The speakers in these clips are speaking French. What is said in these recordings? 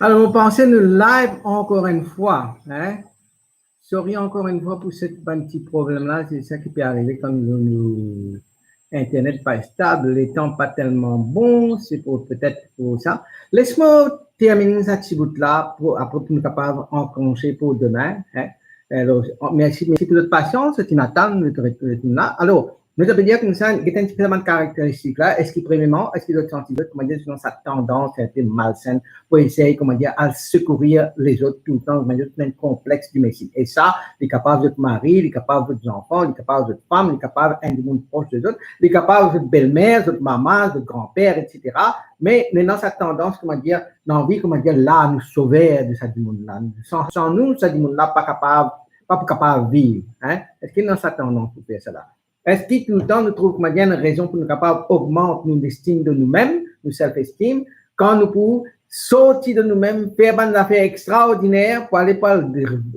Alors, vous pensez le live encore une fois, hein? Sorry encore une fois pour ce petit problème-là, c'est ça qui peut arriver quand nous Internet pas stable, les temps pas tellement bons, c'est pour peut-être pour ça. Laisse-moi terminer cette petit bout-là pour après pour nous capables enclencher pour demain. Hein? Alors, merci pour votre patience, c'est une attente, là. Alors, mais ça veut dire que ça, il y a un petit peu de caractéristiques là. Est-ce qu'il premièrement, est-ce qu'il doit sentir, comment dire, dans sa tendance un peu malsaine pour essayer, comment dire, à secourir les autres tout le temps, comment dire, tout un complexe du Messie. Et ça, il est capable de votre mari, il est capable de votre enfant, il est capable de votre femme, il est capable d'un du monde proche des autres, il est capable de votre belle-mère, de votre maman, de votre grand-père, etc. Mais maintenant, cette tendance, comment dire, l'envie, comment dire, là, nous sauver de cette monde-là. Sans nous, cette monde-là, pas capable de vivre. Hein? Est-ce qu'il y a cette tendance pour faire cela? Est-ce que tout le temps, nous trouvons qu'il y a une raison pour nous capables d'augmenter notre estime de nous-mêmes, notre self-esteem, quand nous pouvons sortir de nous-mêmes, faire des affaires extraordinaires pour aller,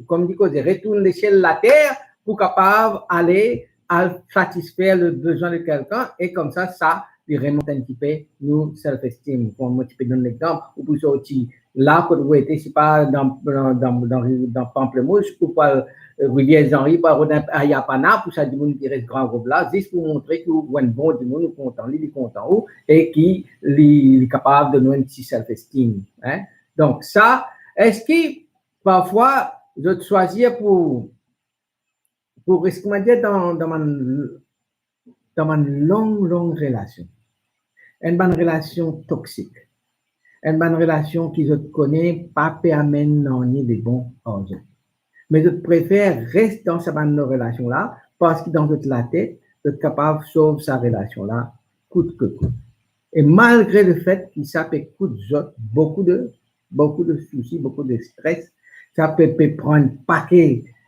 comme dit, retourner l'échelle de la terre pour capable aller à satisfaire le besoin de quelqu'un et comme ça il remonte un petit peu nous self-esteem. Pour un petit peu donner l'exemple, ou pour sortir là, quand vous êtes, c'est pas dans Pamplemousse ou pas Rivière Henri, par à Yapana, pour ça, du monde qui reste grand groupe là, juste pour montrer que vous êtes bon du monde, content, il est content, et qui est capable de nous un petit self-esteem. Hein? Donc, ça, est-ce que parfois, je choisir pour ce qu'on dire dans ma longue relation, une bonne relation toxique, une bonne relation qui je connais pas permet non ni des bons ordres. Mais je préfère rester dans cette bonne relation-là parce que dans toute la tête, je suis capable de sauver sa relation-là coûte que coûte. Et malgré le fait que ça peut coûter beaucoup de soucis, beaucoup de stress, ça peut prendre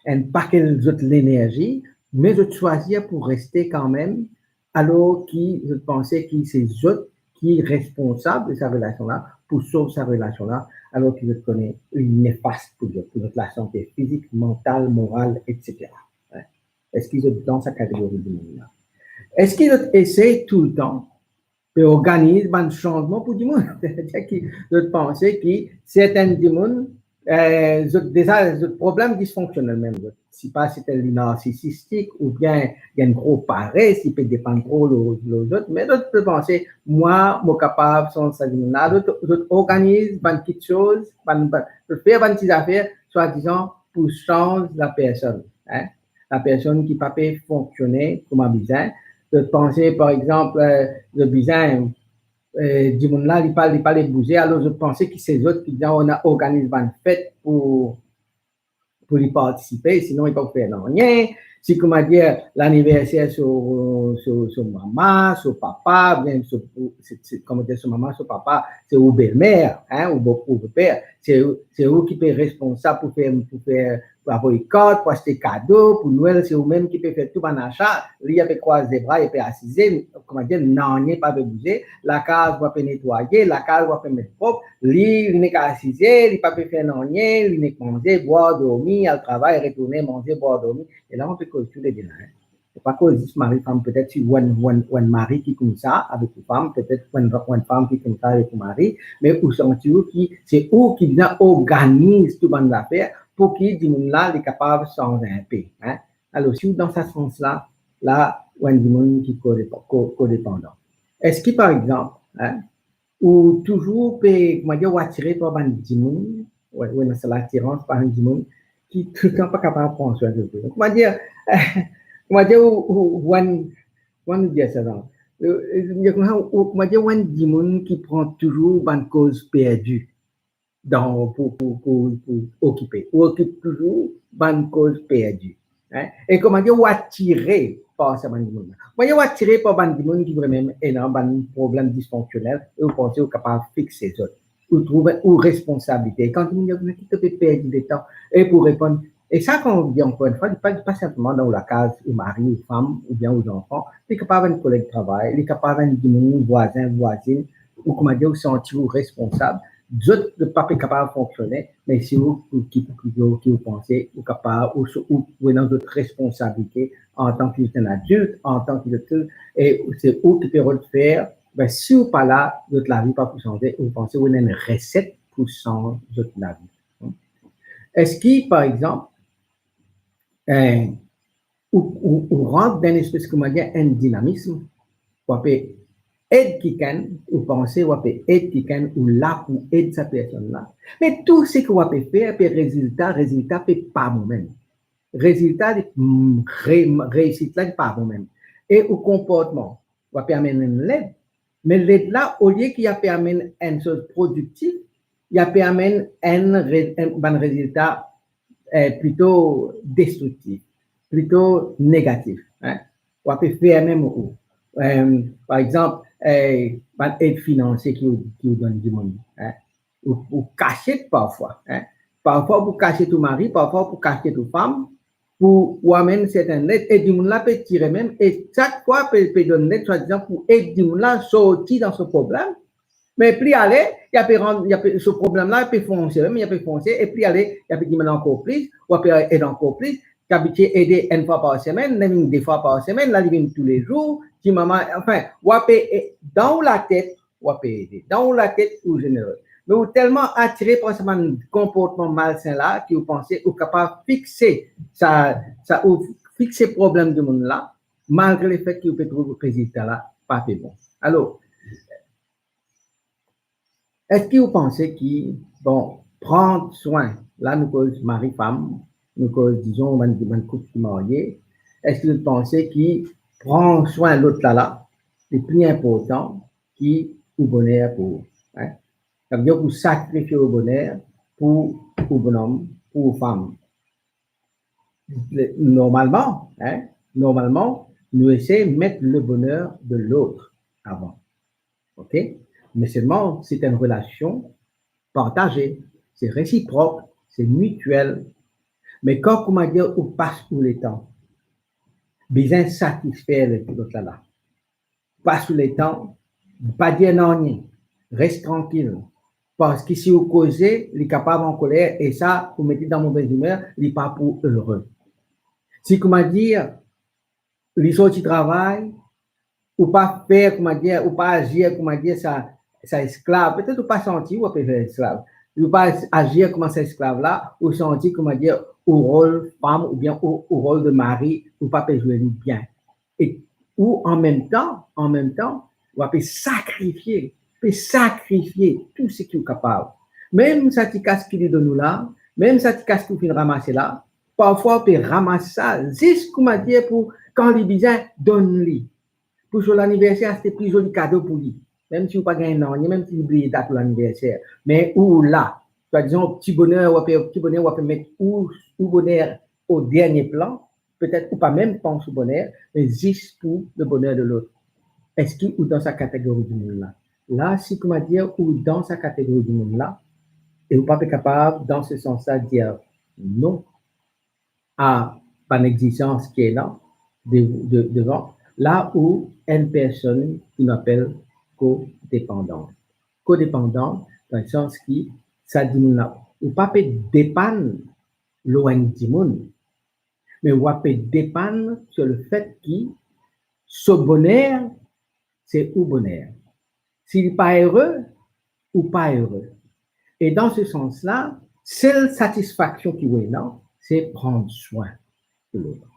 un paquet de l'énergie, mais je choisis pour rester quand même, alors que je pensais que c'est eux qui est responsable de sa relation-là, pour sauver sa relation-là, alors que je connais une néfaste pour la santé physique, mentale, morale, etc. Est-ce qu'ils sont dans sa catégorie de monde-là? Est-ce qu'ils essayent tout le temps et organise un changement pour du monde. C'est-à-dire que je pense que certains du monde, déjà, le problème dysfonctionnel même. Si pas c'était narcissistique ou bien il y a une grosse paresse, il peut dépendre trop les autres, mais d'autres peuvent penser, moi, je suis capable, sans ça, d'autres organisent une petite chose, de faire une petite affaire, soi-disant, pour changer la personne. Hein? La personne qui ne peut pas fonctionner comme un besoin de penser, par exemple, le bizarre, du monde là, il parle de bouger, alors je pensais que c'est autres qui disent, on a organisé une fête pour y participer, sinon ils peuvent faire rien. Si, comment dire, l'anniversaire sur maman, sur papa, bien sur, comment dire, sur maman, sur papa, c'est au belle-mère, hein, ou beau-père. C'est eux qui sont responsables pour faire avoir les cartes, pour acheter cadeaux, pour Noël, c'est eux-mêmes qui peuvent faire tout un achat. Lui, il peut croiser les bras, il peut assiser, comment dire, non, il n'est pas bouger. La case va nettoyer, la case va mettre propre. Lui, il n'est qu'à assiser, il ne peut pas faire non, il n'est qu'à manger, boire, dormir, al travail, retourner, manger, boire, dormir. Et là, on peut causer tous les deux. C'est pas cause mari-femme, peut-être si un mari qui est comme ça avec une femme, peut-être une femme qui est comme ça avec un mari, mais où sont-ils qui, c'est eux qui bien organisent tout bon affaire pour qu'il du monde là est capable de changer un peu. Hein? Alors, si dans ce sens-là, là, on a du monde qui est codépendant. Est-ce que, par exemple, hein, ou toujours peut, comment dire, ou attiré par un du monde, ou c'est l'attirance par un du monde qui tout le temps pas capable de prendre soin de lui. Comment dire, comment dire, comment dire ça, non? Comment dire, un du monde qui prend toujours une cause perdue pour occuper, ou occupe toujours une cause perdue. Hein? Et comment dire, ou attiré par ce monde. Comment dire, ou attiré par un monde qui vraiment est dans un problème dysfonctionnel et vous pensez au capable de fixer ça. Ou trouver ou responsabilité. Quand vous dites que tu peux perdre du temps et pour répondre. Et ça, quand on dit encore une fois, il ne pas simplement dans la case au mari, aux femmes ou bien aux enfants. Il est capable d'un collègue de travail, il est capable d'un voisin, voisine, ou comment dire, vous sentir responsable. D'autres ne pas capable de fonctionner, mais c'est vous qui vous pensez, ou capable, ou dans votre responsabilité en tant qu'un adulte, en tant qu'adulte, et c'est vous qui pouvez le faire. Ben, si vous pas là, votre la vie pas pour changer, vous pensez vous avez une recette pour changer la vie. Est-ce que, par exemple, ou rentre dans une espèce, comment dire, un dynamisme, ou peut aider quelqu'un, ou penser, ou peut aider quelqu'un, ou là pour aider cette personne-là. Mais tout ce qu'on peut faire, puis résultat, peut pas moi-même. Résultat, réussite là, pas moi-même. Et au comportement, on peut amener une l'aide. Mais l'aide là, au lieu qu'il y a pu amener une chose productive, il y a pu amener un bon résultat plutôt destructif, plutôt négatif. Hein? On peut faire même, par exemple, une aide financière qui vous donne du monde. Hein? Ou cacher parfois. Hein? Parfois pour cacher ton mari, parfois pour cacher ta femme, pour amener certaines lettres, et du monde là peut tirer même, et chaque fois peut donner lettre, soi-disant, pour aider du monde là sortir dans ce problème. Mais plus aller, il y a ce problème-là, il peut foncer, même il peut foncer, et puis aller, il y a peut dire encore plus, ou peut aider encore plus, habitué aider une fois par semaine, même deux fois par semaine, là, il vient tous les jours, si maman, enfin, ou peut dans la tête, ou peut aider, dans la tête, ou généreux. Mais vous tellement attiré par ce comportement malsain là, que vous pensez, ou capable de fixer ou fixer le problème du monde là, malgré le fait que vous pouvez trouver le résultat là, pas fait bon. Alors, est-ce que vous pensez que, bon, prendre soin, là, nous cause mari-femme, nous cause, disons, un couple qui est marié, est-ce que vous pensez que prendre soin de l'autre là, c'est plus important que le bonheur pour vous? Hein? Ça veut dire que vous sacrifiez le bonheur pour le bonhomme, pour la femme. Normalement, nous essayons de mettre le bonheur de l'autre avant. OK? Mais seulement, c'est une relation partagée, c'est réciproque, c'est mutuel. Mais quand, comment dire, on passe tout le temps, bien satisfaire l'autre là. Passe tout le temps, pas dire non, rien, reste tranquille. Parce que si vous causez, il est capable en colère, et ça, vous mettez dans mauvaise humeur, il n'est pas pour heureux. Si, comment dire, les sorties travail, ou pas faire, comment dire, ou pas agir, comment dire, ça esclave, peut-être ou pas sentir, ou pas faire esclave. Ou pas agir comme ça esclave là, ou sentir, comment dire, au rôle femme, ou bien au rôle de mari, ou pas jouer bien. Et, ou en même temps, on va sacrifier tout ce qui est capable. Même ça qui casse qui de nous là, même ça qui casse qui ramasser là, parfois on peut ramasser ça, juste, comment dire, pour quand les besoins, donne-lui. Pour son anniversaire, c'était plus joli cadeau pour lui. Même si vous pas gagné non, même si vous oubliez date pour l'anniversaire. Mais ou là, soit disons, petit bonheur, on peut mettre ou bonheur au dernier plan, peut-être ou pas même penser au bonheur, mais juste pour le bonheur de l'autre. Est-ce qu'il ou dans sa catégorie du monde là? Là, si comment dire, ou dans sa catégorie du monde là, et vous pas capable, dans ce sens-là, de dire non à pas l'existence qui est là, devant, là où une personne qui m'appelle codépendante. Codépendant, dans le sens qui, ça dit là, ou pas peut dépendre loin du monde, mais on peut dépendre sur le fait que ce bonheur, c'est ou bonheur. S'il n'est pas heureux ou pas heureux. Et dans ce sens-là, seule satisfaction qui est là, c'est prendre soin de l'autre.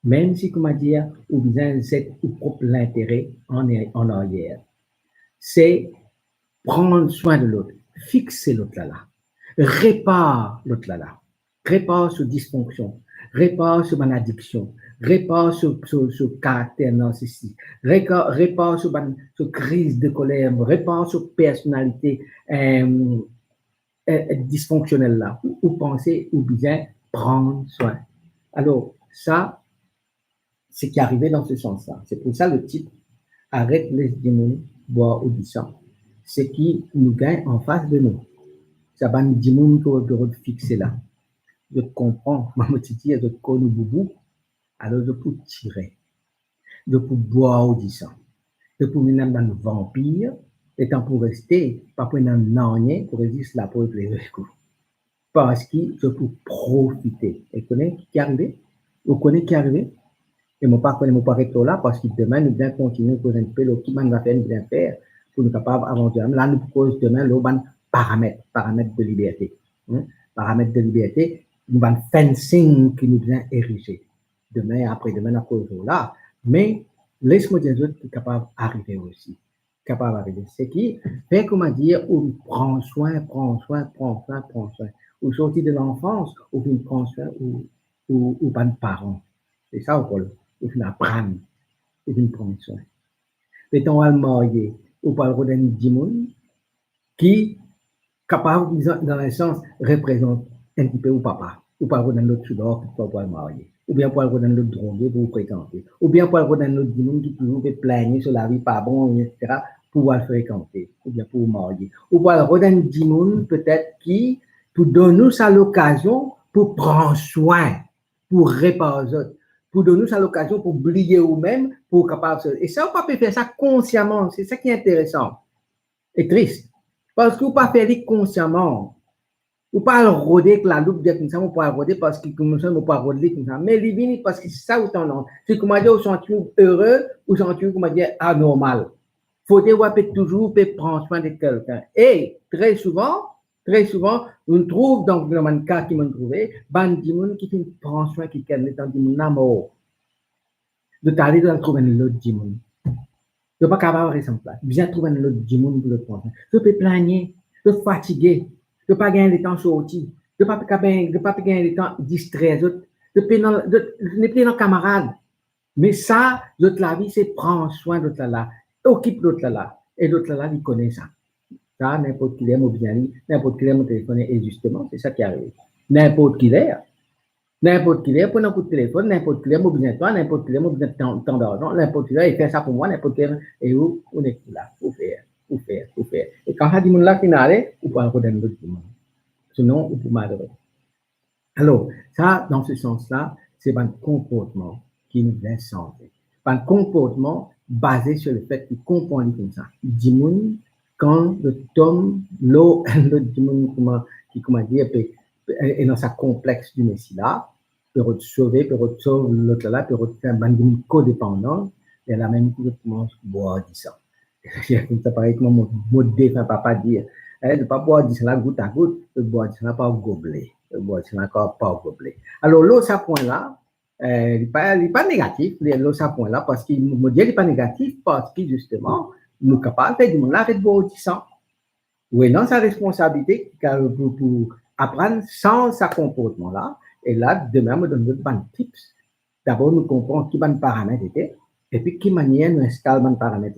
Même si, comment dire, ou bien c'est ou propre l'intérêt en arrière. C'est prendre soin de l'autre, fixer l'autre là, répare l'autre là, répare sur dysfonction, répare sur mon addiction, répare sur caractère narcissique, répare sur crise de colère, répare sur personnalité dysfonctionnelle là, ou penser ou bien prendre soin. Alors, ça, c'est qui est arrivé dans ce sens-là. C'est pour ça le titre Arrête les démons, boire ou du sang. C'est qui nous gagne en face de nous. Ça va nous dire que fixer là. Je comprends, maman titi, je connais boubou, alors je peux tirer. Je peux boire ou du sang. Je peux venir dans le vampire, et tant pour rester, pas pour un rien, pour résister la peau et les coups. Parce que je peux profiter. Et vous connaissez qui est arrivé? Vous connaissez qui est arrivé? Et mon père connaît mon père là parce que demain nous devons continuer pour un peu le qui va faire nous bien faire pour nous capables avancer. Là nous proposons demain le ban paramètres de liberté. Hein? Paramètres de liberté, nous avons fencing qui nous vient ériger. Demain, après-demain, après là. Mais laisse-moi dire autres qui est capable d'arriver aussi. Capable d'arriver. C'est qui fait, comment dire, on prend soin. Ou sortir de l'enfance, ou on prend soin, ou pas de parents. C'est ça, ou on apprend, ou on prend soin. Mettons à marier, ou pas le d'un dimoun qui capable, dans un sens, représente un petit peu au papa, ou pas dans l'autre soudor pour le marier, ou bien pour dans l'autre drogué pour fréquenter, ou bien pour dans l'autre dimoun qui toujours fait plaigner sur la vie pas bon, etc., pour le fréquenter, ou bien pour marier, ou pour dans dimoun peut-être qui, pour donner sa l'occasion pour prendre soin, pour réparer pour donner ça l'occasion pour oublier vous-même, pour capable de... Et ça, on peut faire ça consciemment. C'est ça qui est intéressant et triste. Parce que vous ne pouvez pas faire ça consciemment. Vous ne pouvez pas le rôder avec la loupe comme ça, vous pouvez le rôder parce que vous ne pouvez pas rôder comme ça. Mais il vient parce que c'est ça où tendance. C'est comment dire, vous sentez heureux ou sentez comment dire anormal. Il faut dire, vous toujours prendre soin de quelqu'un. Et très souvent, on trouve dans le cas qui m'a trouvé, des gens qui prennent soin qui est dans des amour. De t'aller dans trouver un autre dimon. De pas capable de rester en place. Bien trouver un autre dimon pour le prendre. De te plaigner, de fatiguer, de pas gagner le temps sorti, de pas gagner le temps distrait, de ne plus dans camarade. Mais ça, l'autre la vie, c'est prendre soin de l'autre là, occupe l'autre là, et l'autre là, il connaît ça. Ça, n'importe qui l'aime ou bien, n'importe qui l'aime au téléphone, et justement, c'est ça qui arrive. N'importe qui l'aime. N'importe qui est, prendre un coup de téléphone, n'importe qui est, moi besoin de toi, n'importe qui est, moi besoin de tant d'argent, n'importe qui est, il fait ça pour moi, n'importe qui est, et où, on est là, faut faire. Et quand ça dit mon là finale, on peut encore donner l'autre monde. Sinon, on peut malheureux. Alors, ça, dans ce sens-là, c'est un comportement qui nous vient changer. Un comportement basé sur le fait qu'il comprend comme ça. Dimoun, quand le tome, l'eau, le dimoun, comment dire, est dans sa complexe du Messie là, peut sauver l'autre là, peut faire un dimoun codépendant, et la même chose commence à boire du sang. Ça paraît que mon mot de défunt papa dire, de ne pas boire du sang là goutte à goutte, de boire du sang là par gobelet. Pas gobelet. Alors, l'autre, ça point là, il n'est pas négatif, l'autre, ça point là, parce qu'il me dit qu'il n'est pas négatif, parce que justement, nous sommes capables de faire du monde là, de boire du sang. Oui, non, sa responsabilité pour apprendre sans sa comportement là. Et là, demain, me donne d'autres tips. D'abord, nous comprenons qui va paramètre était, et puis qui manière nous installe les paramètres.